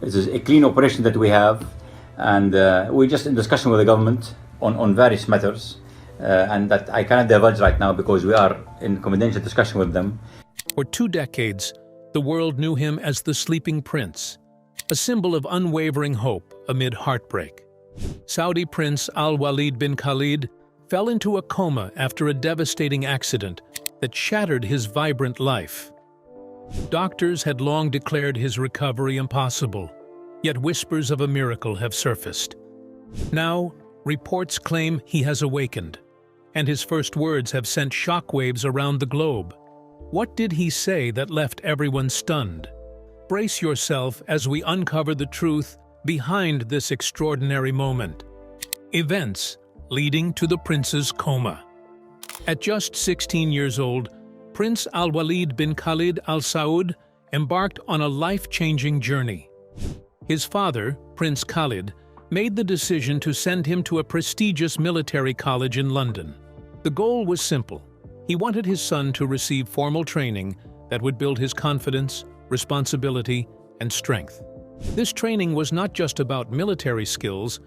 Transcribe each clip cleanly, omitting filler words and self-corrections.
It is a clean operation that we have, and we're just in discussion with the government on various matters, and that I cannot divulge right now because we are in confidential discussion with them. For 2 decades, the world knew him as the Sleeping Prince, a symbol of unwavering hope amid heartbreak. Saudi Prince Al-Waleed bin Khalid fell into a coma after a devastating accident that shattered his vibrant life. Doctors had long declared his recovery impossible, yet whispers of a miracle have surfaced. Now, reports claim he has awakened, and his first words have sent shockwaves around the globe. What did he say that left everyone stunned? Brace yourself as we uncover the truth behind this extraordinary moment. Events leading to the prince's coma. At just 16 years old, Prince Al-Waleed bin Khalid Al Saud embarked on a life-changing journey. His father, Prince Khalid, made the decision to send him to a prestigious military college in London. The goal was simple. He wanted his son to receive formal training that would build his confidence, responsibility, and strength. This training was not just about military skills,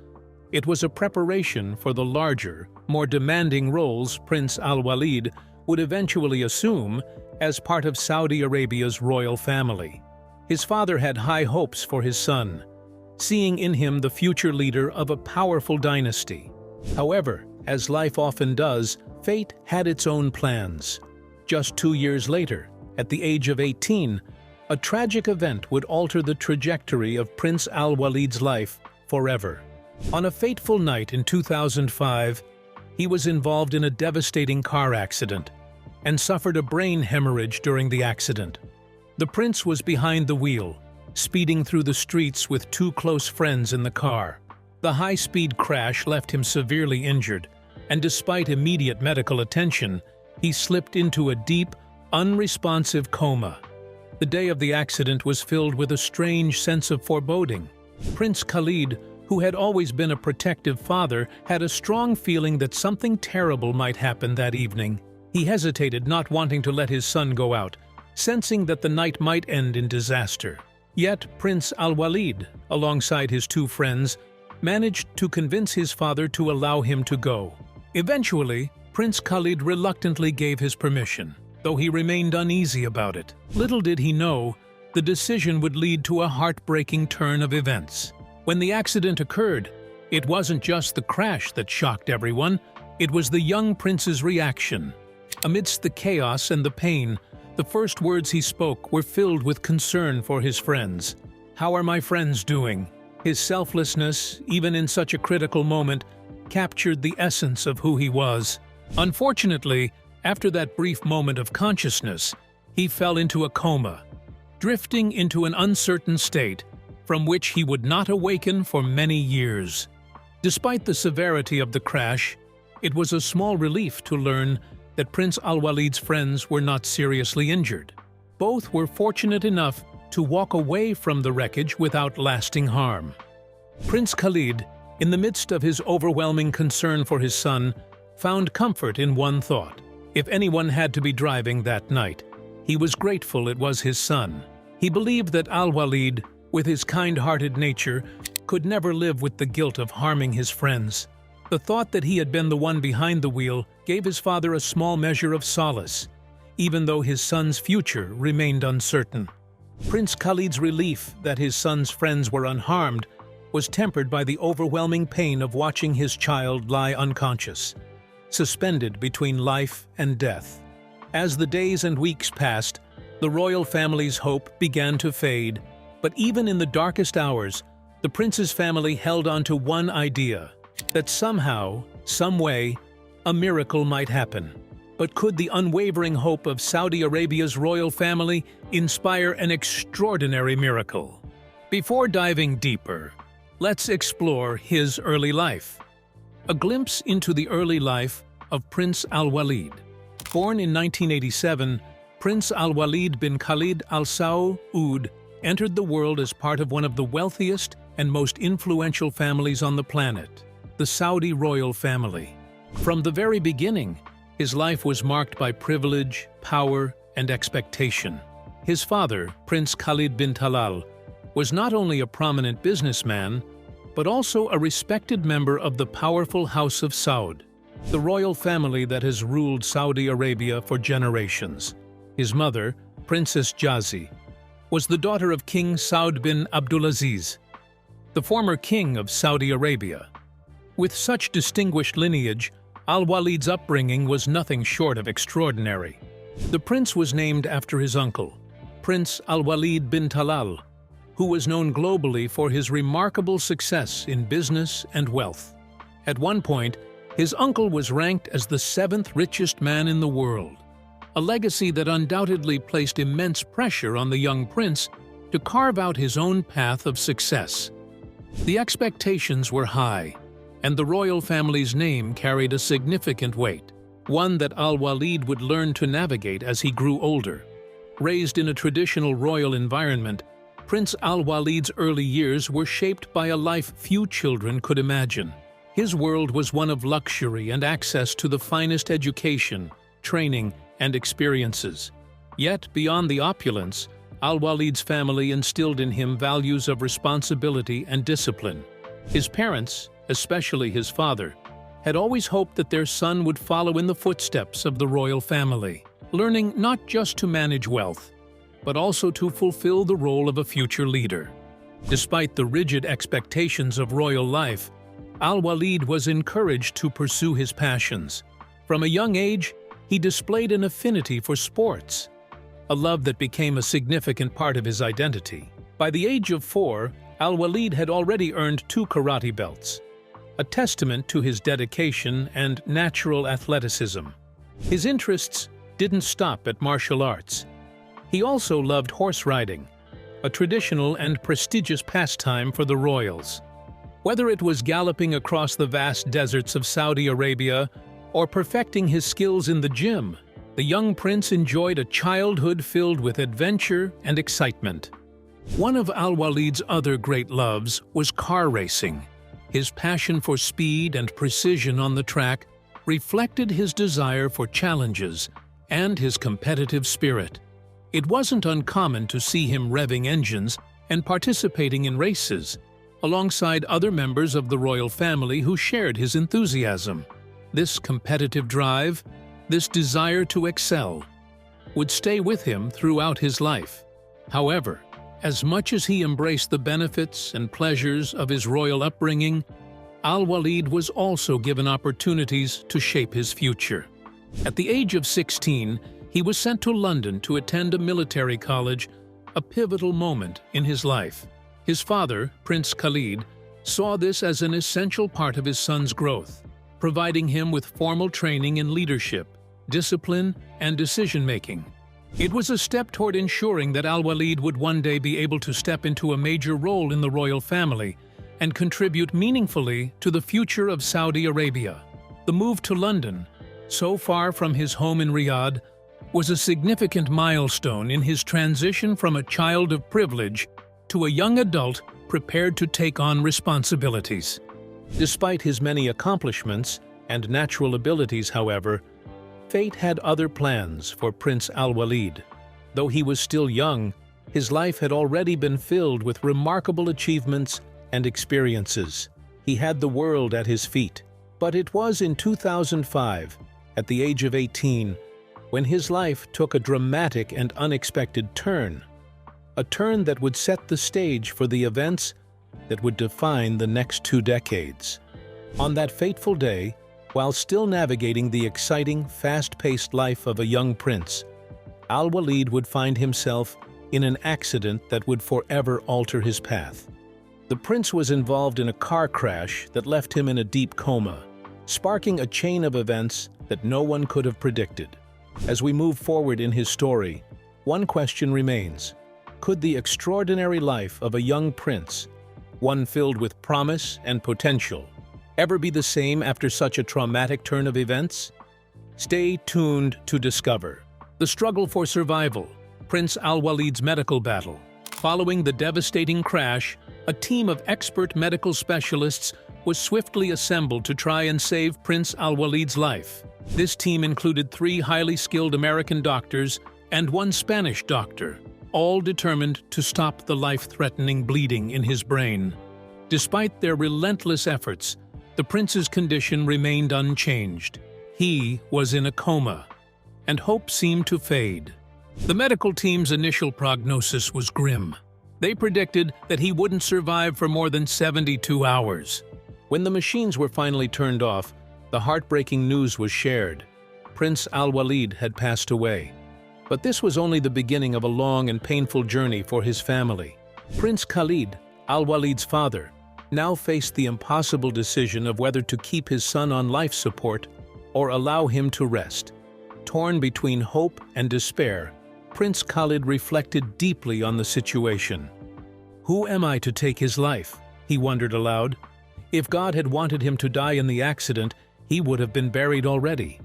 it was a preparation for the larger, more demanding roles Prince Al-Waleed would eventually assume as part of Saudi Arabia's royal family. His father had high hopes for his son, seeing in him the future leader of a powerful dynasty. However, as life often does, fate had its own plans. Just 2 years later, at the age of 18, a tragic event would alter the trajectory of Prince Al-Waleed's life forever. On a fateful night in 2005, he was involved in a devastating car accident and suffered a brain hemorrhage during the accident. The prince was behind the wheel, speeding through the streets with 2 close friends in the car. The high-speed crash left him severely injured, and despite immediate medical attention, he slipped into a deep, unresponsive coma. The day of the accident was filled with a strange sense of foreboding. Prince Khalid, who had always been a protective father, had a strong feeling that something terrible might happen that evening. He hesitated, not wanting to let his son go out, sensing that the night might end in disaster. Yet Prince Al-Waleed, alongside his 2 friends, managed to convince his father to allow him to go. Eventually, Prince Khalid reluctantly gave his permission, though he remained uneasy about it. Little did he know, the decision would lead to a heartbreaking turn of events. When the accident occurred, it wasn't just the crash that shocked everyone, it was the young prince's reaction. Amidst the chaos and the pain, the first words he spoke were filled with concern for his friends. "How are my friends doing?" His selflessness, even in such a critical moment, captured the essence of who he was. Unfortunately, after that brief moment of consciousness, he fell into a coma, drifting into an uncertain state from which he would not awaken for many years. Despite the severity of the crash, it was a small relief to learn that Prince Al-Waleed's friends were not seriously injured. Both were fortunate enough to walk away from the wreckage without lasting harm. Prince Khalid, in the midst of his overwhelming concern for his son, found comfort in one thought. If anyone had to be driving that night, he was grateful it was his son. He believed that Al-Waleed, with his kind-hearted nature, could never live with the guilt of harming his friends. The thought that he had been the one behind the wheel gave his father a small measure of solace, even though his son's future remained uncertain. Prince Khalid's relief that his son's friends were unharmed was tempered by the overwhelming pain of watching his child lie unconscious, suspended between life and death. As the days and weeks passed, the royal family's hope began to fade. But even in the darkest hours, the prince's family held on to one idea, that somehow, some way, a miracle might happen. But could the unwavering hope of Saudi Arabia's royal family inspire an extraordinary miracle? Before diving deeper, let's explore his early life. A glimpse into the early life of Prince Al-Waleed. Born in 1987, Prince Al-Waleed bin Khalid Al Saud entered the world as part of one of the wealthiest and most influential families on the planet, the Saudi royal family. From the very beginning, his life was marked by privilege, power, and expectation. His father, Prince Khalid bin Talal, was not only a prominent businessman, but also a respected member of the powerful House of Saud, the royal family that has ruled Saudi Arabia for generations. His mother, Princess Jazi, was the daughter of King Saud bin Abdulaziz, the former king of Saudi Arabia. With such distinguished lineage, Al-Waleed's upbringing was nothing short of extraordinary. The prince was named after his uncle, Prince Al-Waleed bin Talal, who was known globally for his remarkable success in business and wealth. At one point, his uncle was ranked as the seventh richest man in the world, a legacy that undoubtedly placed immense pressure on the young prince to carve out his own path of success. The expectations were high, and the royal family's name carried a significant weight, one that Al-Waleed would learn to navigate as he grew older. Raised in a traditional royal environment, Prince Al-Waleed's early years were shaped by a life few children could imagine. His world was one of luxury and access to the finest education, training, and experiences. Yet, beyond the opulence, Al-Waleed's family instilled in him values of responsibility and discipline. His parents, especially his father, had always hoped that their son would follow in the footsteps of the royal family, learning not just to manage wealth, but also to fulfill the role of a future leader. Despite the rigid expectations of royal life, Al-Waleed was encouraged to pursue his passions. From a young age, he displayed an affinity for sports, a love that became a significant part of his identity. By the age of 4, Al-Waleed had already earned 2 karate belts, a testament to his dedication and natural athleticism. His interests didn't stop at martial arts. He also loved horse riding, a traditional and prestigious pastime for the royals. Whether it was galloping across the vast deserts of Saudi Arabia or perfecting his skills in the gym, the young prince enjoyed a childhood filled with adventure and excitement. One of Al-Waleed's other great loves was car racing. His passion for speed and precision on the track reflected his desire for challenges and his competitive spirit. It wasn't uncommon to see him revving engines and participating in races, alongside other members of the royal family who shared his enthusiasm. This competitive drive, this desire to excel, would stay with him throughout his life. However, as much as he embraced the benefits and pleasures of his royal upbringing, Al-Waleed was also given opportunities to shape his future. At the age of 16, he was sent to London to attend a military college, a pivotal moment in his life. His father, Prince Khalid, saw this as an essential part of his son's growth, providing him with formal training in leadership, discipline, and decision-making. It was a step toward ensuring that Al-Waleed would one day be able to step into a major role in the royal family and contribute meaningfully to the future of Saudi Arabia. The move to London, so far from his home in Riyadh, was a significant milestone in his transition from a child of privilege to a young adult prepared to take on responsibilities. Despite his many accomplishments and natural abilities, however, fate had other plans for Prince Al-Waleed. Though he was still young, his life had already been filled with remarkable achievements and experiences. He had the world at his feet. But it was in 2005, at the age of 18, when his life took a dramatic and unexpected turn. A turn that would set the stage for the events that would define the next 2 decades. On that fateful day, while still navigating the exciting, fast-paced life of a young prince, Al-Waleed would find himself in an accident that would forever alter his path. The prince was involved in a car crash that left him in a deep coma, sparking a chain of events that no one could have predicted. As we move forward in his story, one question remains: could the extraordinary life of a young prince, one filled with promise and potential, ever be the same after such a traumatic turn of events? Stay tuned to discover. The struggle for survival, Prince Al-Waleed's medical battle. Following the devastating crash, a team of expert medical specialists was swiftly assembled to try and save Prince Al-Waleed's life. This team included 3 highly skilled American doctors and 1 Spanish doctor. all determined to stop the life-threatening bleeding in his brain. Despite their relentless efforts, the prince's condition remained unchanged. He was in a coma, and hope seemed to fade. The medical team's initial prognosis was grim. They predicted that he wouldn't survive for more than 72 hours. When the machines were finally turned off, the heartbreaking news was shared. Prince Al-Waleed had passed away. But this was only the beginning of a long and painful journey for his family. Prince Khalid, Al-Waleed's father, now faced the impossible decision of whether to keep his son on life support or allow him to rest. Torn between hope and despair, Prince Khalid reflected deeply on the situation. "Who am I to take his life?" he wondered aloud. If God had wanted him to die in the accident, he would have been buried already.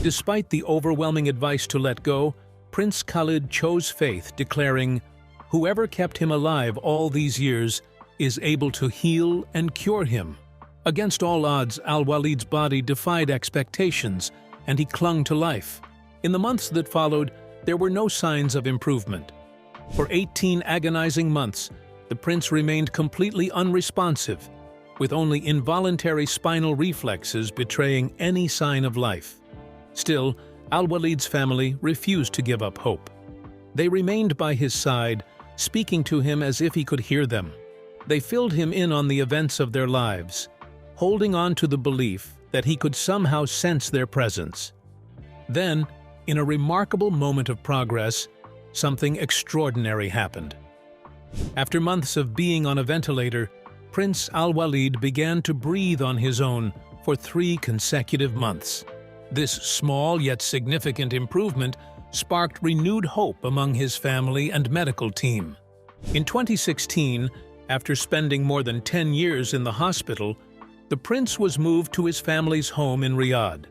Despite the overwhelming advice to let go, Prince Khalid chose faith, declaring, "Whoever kept him alive all these years is able to heal and cure him." Against all odds, Al-Waleed's body defied expectations, and he clung to life. In the months that followed, there were no signs of improvement. For 18 agonizing months, the prince remained completely unresponsive, with only involuntary spinal reflexes betraying any sign of life. Still, Al-Waleed's family refused to give up hope. They remained by his side, speaking to him as if he could hear them. They filled him in on the events of their lives, holding on to the belief that he could somehow sense their presence. Then, in a remarkable moment of progress, something extraordinary happened. After months of being on a ventilator, Prince Al-Waleed began to breathe on his own for 3 consecutive months. This small yet significant improvement sparked renewed hope among his family and medical team. In 2016, after spending more than 10 years in the hospital, the prince was moved to his family's home in Riyadh,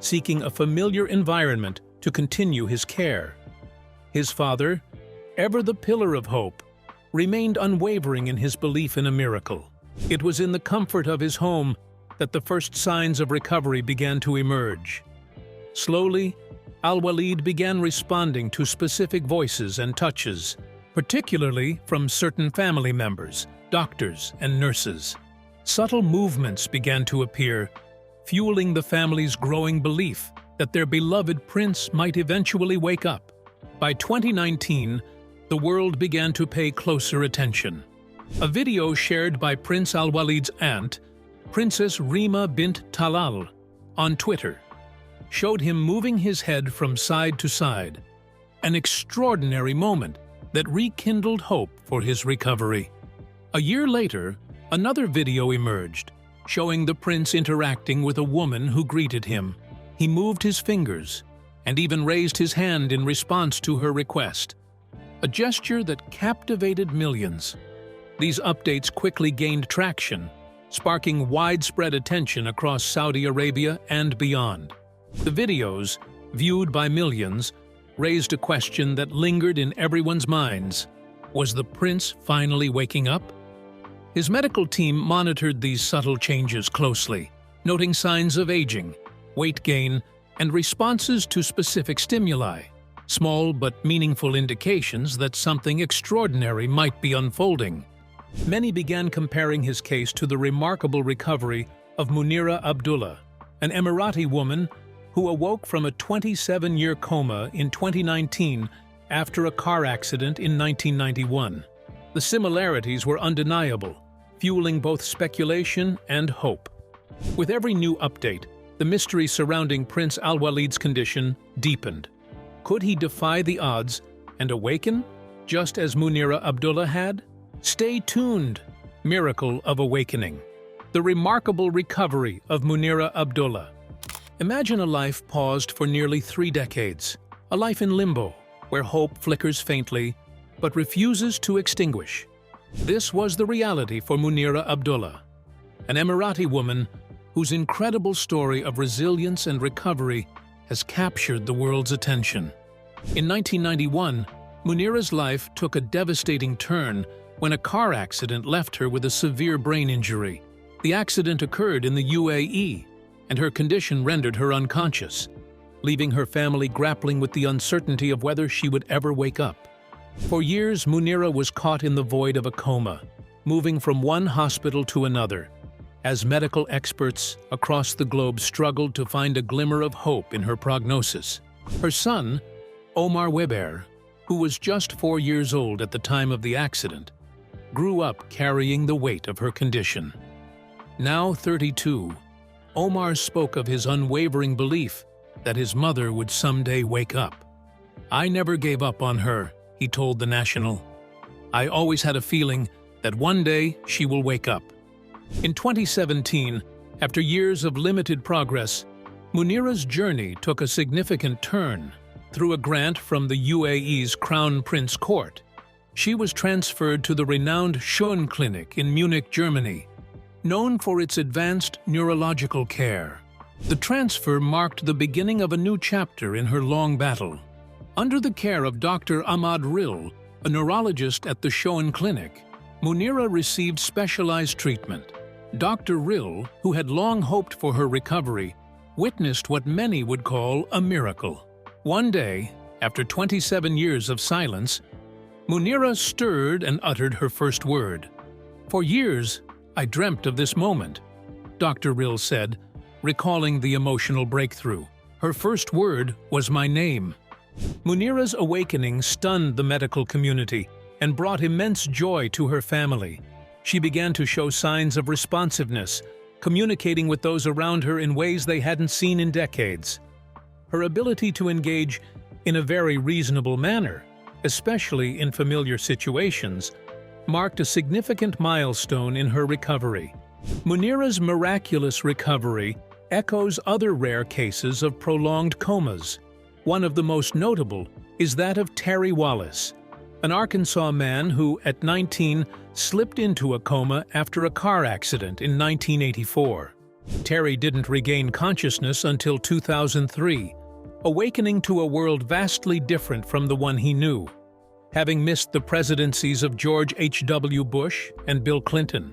seeking a familiar environment to continue his care. His father, ever the pillar of hope, remained unwavering in his belief in a miracle. It was in the comfort of his home that the first signs of recovery began to emerge. Slowly, Al-Waleed began responding to specific voices and touches, particularly from certain family members, doctors, and nurses. Subtle movements began to appear, fueling the family's growing belief that their beloved prince might eventually wake up. By 2019, the world began to pay closer attention. A video shared by Prince Al-Waleed's aunt, Princess Rima bint Talal, on Twitter, showed him moving his head from side to side, an extraordinary moment that rekindled hope for his recovery. A year later, another video emerged, showing the prince interacting with a woman who greeted him. He moved his fingers and even raised his hand in response to her request, a gesture that captivated millions. These updates quickly gained traction, sparking widespread attention across Saudi Arabia and beyond. The videos, viewed by millions, raised a question that lingered in everyone's minds. Was the prince finally waking up? His medical team monitored these subtle changes closely, noting signs of aging, weight gain, and responses to specific stimuli, small but meaningful indications that something extraordinary might be unfolding. Many began comparing his case to the remarkable recovery of Munira Abdullah, an Emirati woman who awoke from a 27-year coma in 2019 after a car accident in 1991. The similarities were undeniable, fueling both speculation and hope. With every new update, the mystery surrounding Prince Al-Waleed's condition deepened. Could he defy the odds and awaken, just as Munira Abdullah had? Stay tuned! Miracle of Awakening. The remarkable recovery of Munira Abdullah. Imagine a life paused for nearly 3 decades, a life in limbo, where hope flickers faintly but refuses to extinguish. This was the reality for Munira Abdullah, an Emirati woman whose incredible story of resilience and recovery has captured the world's attention. In 1991, Munira's life took a devastating turn when a car accident left her with a severe brain injury. The accident occurred in the UAE, and her condition rendered her unconscious, leaving her family grappling with the uncertainty of whether she would ever wake up. For years, Munira was caught in the void of a coma, moving from one hospital to another, as medical experts across the globe struggled to find a glimmer of hope in her prognosis. Her son, Omar Weber, who was just 4 years old at the time of the accident, grew up carrying the weight of her condition. Now 32, Omar spoke of his unwavering belief that his mother would someday wake up. "I never gave up on her," he told The National. "I always had a feeling that one day she will wake up." In 2017, after years of limited progress, Munira's journey took a significant turn. Through a grant from the UAE's Crown Prince Court, she was transferred to the renowned Schön Clinic in Munich, Germany, known for its advanced neurological care. The transfer marked the beginning of a new chapter in her long battle. Under the care of Dr. Ahmad Ril, a neurologist at the Schön Clinic, Munira received specialized treatment. Dr. Ril, who had long hoped for her recovery, witnessed what many would call a miracle. One day, after 27 years of silence, Munira stirred and uttered her first word. "For years, I dreamt of this moment," Dr. Ril said, recalling the emotional breakthrough. "Her first word was my name." Munira's awakening stunned the medical community and brought immense joy to her family. She began to show signs of responsiveness, communicating with those around her in ways they hadn't seen in decades. Her ability to engage in a very reasonable manner, especially in familiar situations, marked a significant milestone in her recovery. Munira's miraculous recovery echoes other rare cases of prolonged comas. One of the most notable is that of Terry Wallace, an Arkansas man who, at 19, slipped into a coma after a car accident in 1984. Terry didn't regain consciousness until 2003, awakening to a world vastly different from the one he knew, having missed the presidencies of George H.W. Bush and Bill Clinton.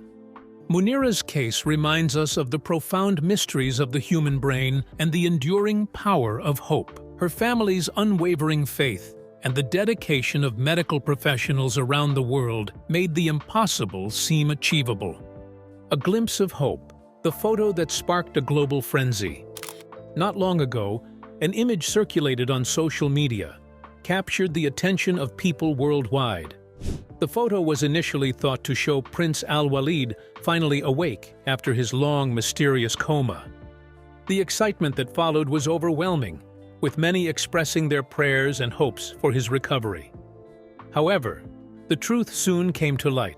Munira's case reminds us of the profound mysteries of the human brain and the enduring power of hope. Her family's unwavering faith and the dedication of medical professionals around the world made the impossible seem achievable. A glimpse of hope, the photo that sparked a global frenzy. Not long ago, an image circulated on social media captured the attention of people worldwide. The photo was initially thought to show Prince Waleed finally awake after his long, mysterious coma. The excitement that followed was overwhelming, with many expressing their prayers and hopes for his recovery. However, the truth soon came to light.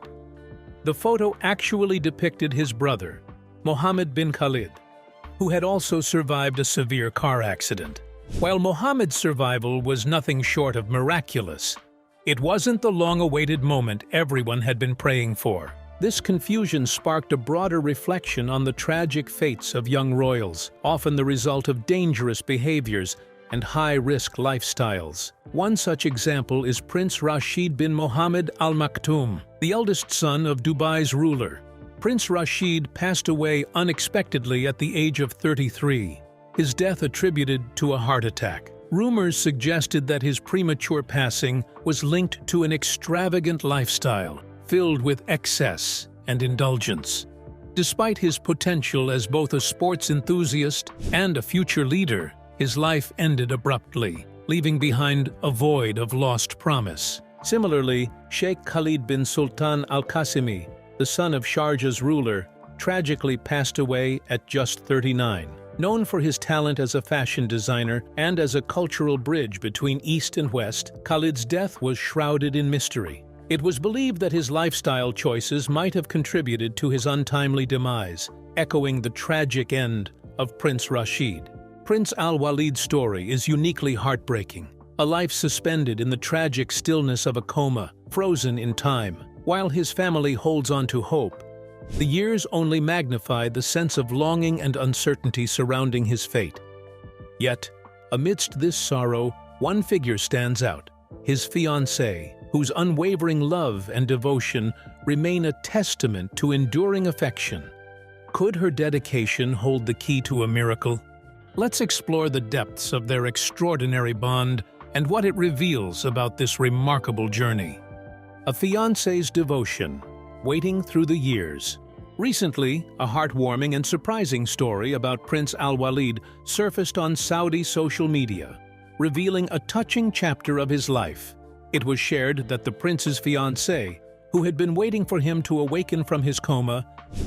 The photo actually depicted his brother, Mohammed bin Khalid, who had also survived a severe car accident. While Mohammed's survival was nothing short of miraculous, it wasn't the long-awaited moment everyone had been praying for. This confusion sparked a broader reflection on the tragic fates of young royals, often the result of dangerous behaviors and high-risk lifestyles. One such example is Prince Rashid bin Mohammed Al Maktoum, the eldest son of Dubai's ruler. Prince Rashid passed away unexpectedly at the age of 33, his death attributed to a heart attack. Rumors suggested that his premature passing was linked to an extravagant lifestyle, filled with excess and indulgence. Despite his potential as both a sports enthusiast and a future leader, his life ended abruptly, leaving behind a void of lost promise. Similarly, Sheikh Khalid bin Sultan Al Qasimi, the son of Sharjah's ruler, tragically passed away at just 39. Known for his talent as a fashion designer and as a cultural bridge between East and West, Khalid's death was shrouded in mystery. It was believed that his lifestyle choices might have contributed to his untimely demise, echoing the tragic end of Prince Rashid. Prince Al-Waleed's story is uniquely heartbreaking, a life suspended in the tragic stillness of a coma, frozen in time. While his family holds on to hope, the years only magnify the sense of longing and uncertainty surrounding his fate. Yet, amidst this sorrow, one figure stands out, his fiancée, whose unwavering love and devotion remain a testament to enduring affection. Could her dedication hold the key to a miracle? Let's explore the depths of their extraordinary bond and what it reveals about this remarkable journey. A fiancé's devotion, waiting through the years. Recently, a heartwarming and surprising story about Prince Al-Waleed surfaced on Saudi social media, revealing a touching chapter of his life. It was shared that the prince's fiancée, who had been waiting for him to awaken from his coma,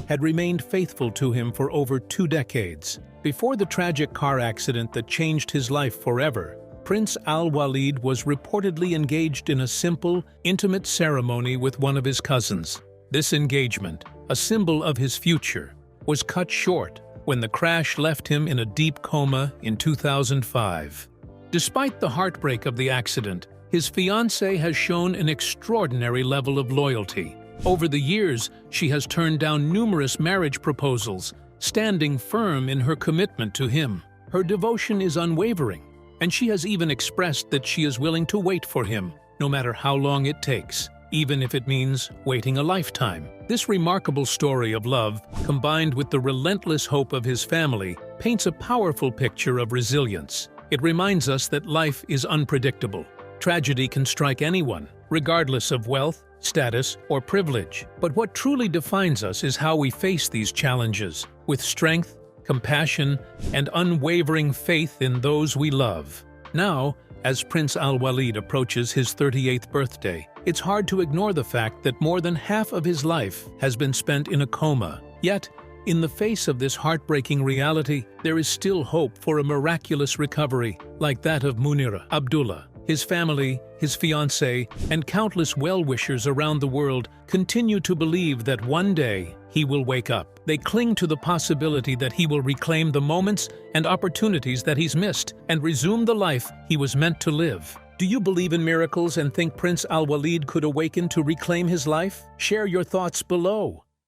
had remained faithful to him for over 2 decades. Before the tragic car accident that changed his life forever, Prince Al-Waleed was reportedly engaged in a simple, intimate ceremony with one of his cousins. This engagement, a symbol of his future, was cut short when the crash left him in a deep coma in 2005. Despite the heartbreak of the accident, his fiancée has shown an extraordinary level of loyalty. Over the years, she has turned down numerous marriage proposals, standing firm in her commitment to him. Her devotion is unwavering, and she has even expressed that she is willing to wait for him, no matter how long it takes, even if it means waiting a lifetime. This remarkable story of love, combined with the relentless hope of his family, paints a powerful picture of resilience. It reminds us that life is unpredictable. Tragedy can strike anyone, regardless of wealth, status, or privilege. But what truly defines us is how we face these challenges, with strength, compassion, and unwavering faith in those we love. Now, as Prince Al-Waleed approaches his 38th birthday, it's hard to ignore the fact that more than half of his life has been spent in a coma. Yet, in the face of this heartbreaking reality, there is still hope for a miraculous recovery, like that of Munira Abdullah. His family, his fiancée, and countless well-wishers around the world continue to believe that one day he will wake up. They cling to the possibility that he will reclaim the moments and opportunities that he's missed and resume the life he was meant to live. Do you believe in miracles and think Prince Al-Waleed could awaken to reclaim his life? Share your thoughts below.